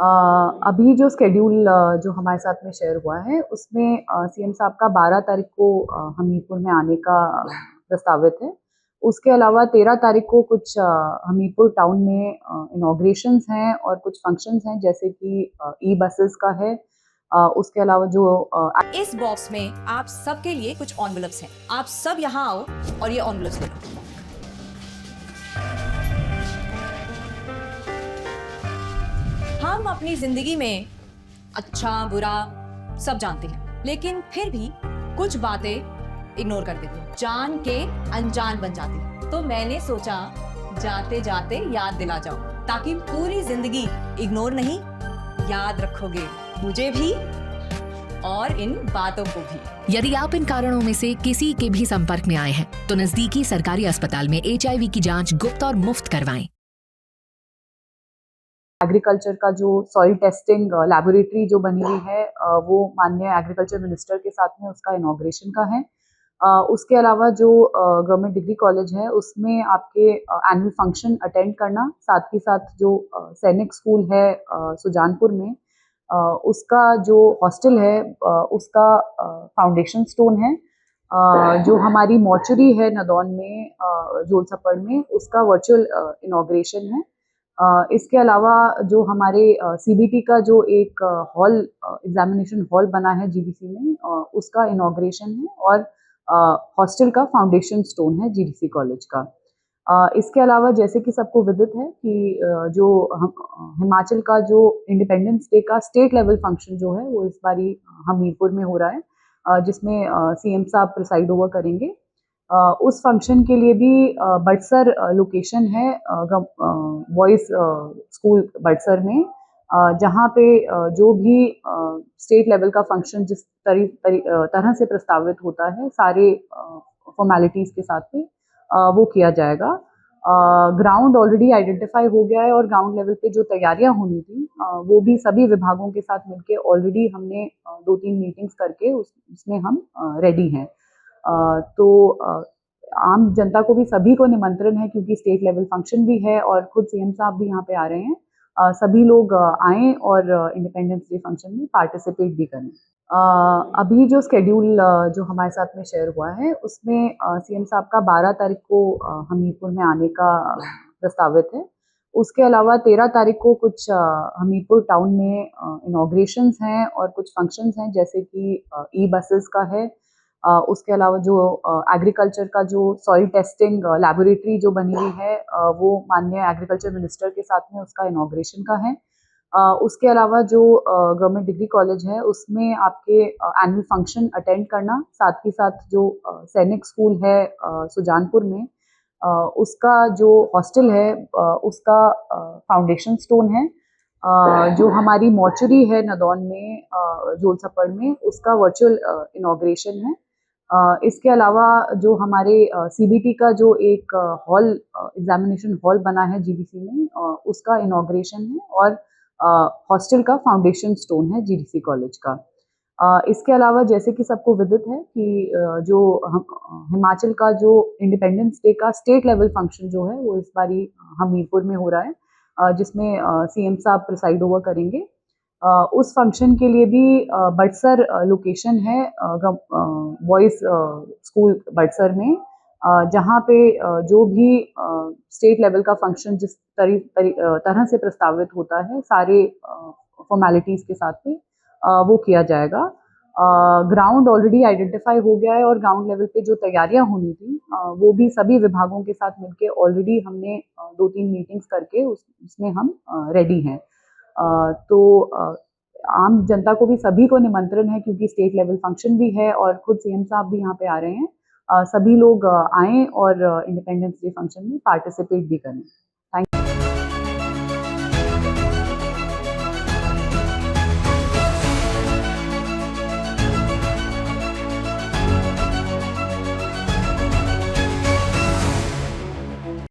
अ, अभी जो शेड्यूल जो हमारे साथ में शेयर हुआ है उसमें सीएम साहब का 12 तारीख को हमीरपुर में आने का प्रस्तावित है। उसके अलावा 13 तारीख को कुछ हमीरपुर टाउन में इनॉग्रेशंस हैं और कुछ फंक्शंस हैं, जैसे कि ई बसेस का है। उसके अलावा जो इस बॉक्स में आप सबके लिए कुछ एनवेलप्स हैं। आप सब यहाँ आओ और ये एनवेलप्स ले लो। हम अपनी जिंदगी में अच्छा बुरा सब जानते हैं, लेकिन फिर भी कुछ बातें इग्नोर कर देते हैं, जान के अनजान बन जाती हैं। तो मैंने सोचा जाते जाते याद दिला जाओ, ताकि पूरी जिंदगी इग्नोर नहीं, याद रखोगे मुझे भी और इन बातों को भी। यदि आप इन कारणों में से किसी के भी संपर्क में आए हैं तो नजदीकी सरकारी अस्पताल में HIV की जांच गुप्त और मुफ्त करवाएं। एग्रीकल्चर का जो सॉइल टेस्टिंग लैबोरेटरी जो बनी हुई है, वो माननीय एग्रीकल्चर मिनिस्टर के साथ में उसका इनॉग्रेशन का है। उसके अलावा जो गवर्नमेंट डिग्री कॉलेज है उसमें आपके एनुअल फंक्शन अटेंड करना, साथ ही साथ जो सैनिक स्कूल है सुजानपुर में, उसका जो हॉस्टल है उसका फाउंडेशन स्टोन है। जो हमारी मॉर्चरी है नदौन में जोलसपड़ में, उसका वर्चुअल इनॉग्रेशन है। इसके अलावा जो हमारे सीबीटी का जो एक हॉल एग्जामिनेशन हॉल बना है जीडीसी में, उसका इनॉग्रेशन है। और हॉस्टल का फाउंडेशन स्टोन है जीडीसी कॉलेज का। इसके अलावा जैसे कि सबको विदित है कि जो हिमाचल का जो इंडिपेंडेंस डे का स्टेट लेवल फंक्शन जो है वो इस बारी हमीरपुर में हो रहा है, जिसमें सीएम साहब प्रिसाइड ओवर करेंगे। उस फंक्शन के लिए भी बड़सर लोकेशन है, बॉयज़ स्कूल बड़सर में, जहाँ पे जो भी स्टेट लेवल का फंक्शन जिस तरह से प्रस्तावित होता है, सारे फॉर्मेलिटीज़ के साथ में वो किया जाएगा। ग्राउंड ऑलरेडी आइडेंटिफाई हो गया है और ग्राउंड लेवल पे जो तैयारियां होनी थी वो भी सभी विभागों के साथ मिलके ऑलरेडी हमने 2-3 मीटिंग्स करके उसमें हम रेडी हैं। तो आम जनता को भी सभी को निमंत्रण है, क्योंकि स्टेट लेवल फंक्शन भी है और खुद सीएम साहब भी यहाँ पे आ रहे हैं। सभी लोग आएँ और इंडिपेंडेंस डे फंक्शन में पार्टिसिपेट भी करें। अभी जो शेड्यूल जो हमारे साथ में शेयर हुआ है उसमें सीएम साहब का 12 तारीख को हमीरपुर में आने का प्रस्तावित है। उसके अलावा 13 तारीख को कुछ हमीरपुर टाउन में इनॉग्रेशंस हैं और कुछ फंक्शंस हैं, जैसे कि ई बसेस का है। उसके अलावा जो एग्रीकल्चर का जो सॉइल टेस्टिंग लैबोरेटरी जो बनी हुई है, वो माननीय एग्रीकल्चर मिनिस्टर के साथ में उसका इनॉग्रेशन का है। उसके अलावा जो गवर्नमेंट डिग्री कॉलेज है उसमें आपके एनुअल फंक्शन अटेंड करना, साथ ही साथ जो सैनिक स्कूल है सुजानपुर में, उसका जो हॉस्टल है उसका फाउंडेशन स्टोन है। जो हमारी मॉर्चरी है नदौन में जोलसपड़ में, उसका वर्चुअल इनॉग्रेशन है। इसके अलावा जो हमारे सीबीटी का जो एक हॉल एग्जामिनेशन हॉल बना है जीडीसी में, उसका इनॉग्रेशन है। और हॉस्टल का फाउंडेशन स्टोन है जीडीसी कॉलेज का। इसके अलावा जैसे कि सबको विदित है कि जो हिमाचल का जो इंडिपेंडेंस डे का स्टेट लेवल फंक्शन जो है वो इस बारी हमीरपुर में हो रहा है, जिसमें सीएम साहब प्रिसाइड ओवर करेंगे। उस फंक्शन के लिए भी बड़सर लोकेशन है, बॉयज़ स्कूल बड़सर में, जहाँ पे जो भी स्टेट लेवल का फंक्शन जिस तरह से प्रस्तावित होता है, सारे फॉर्मेलिटीज़ के साथ में वो किया जाएगा। ग्राउंड ऑलरेडी आइडेंटिफाई हो गया है और ग्राउंड लेवल पे जो तैयारियां होनी थी वो भी सभी विभागों के साथ मिलके ऑलरेडी हमने 2-3 मीटिंग्स करके उसमें हम रेडी हैं। तो आम जनता को भी सभी को निमंत्रण है, क्योंकि स्टेट लेवल फंक्शन भी है और खुद सीएम साहब भी यहाँ पे आ रहे हैं। सभी लोग आएँ और इंडिपेंडेंस डे फंक्शन में पार्टिसिपेट भी करें।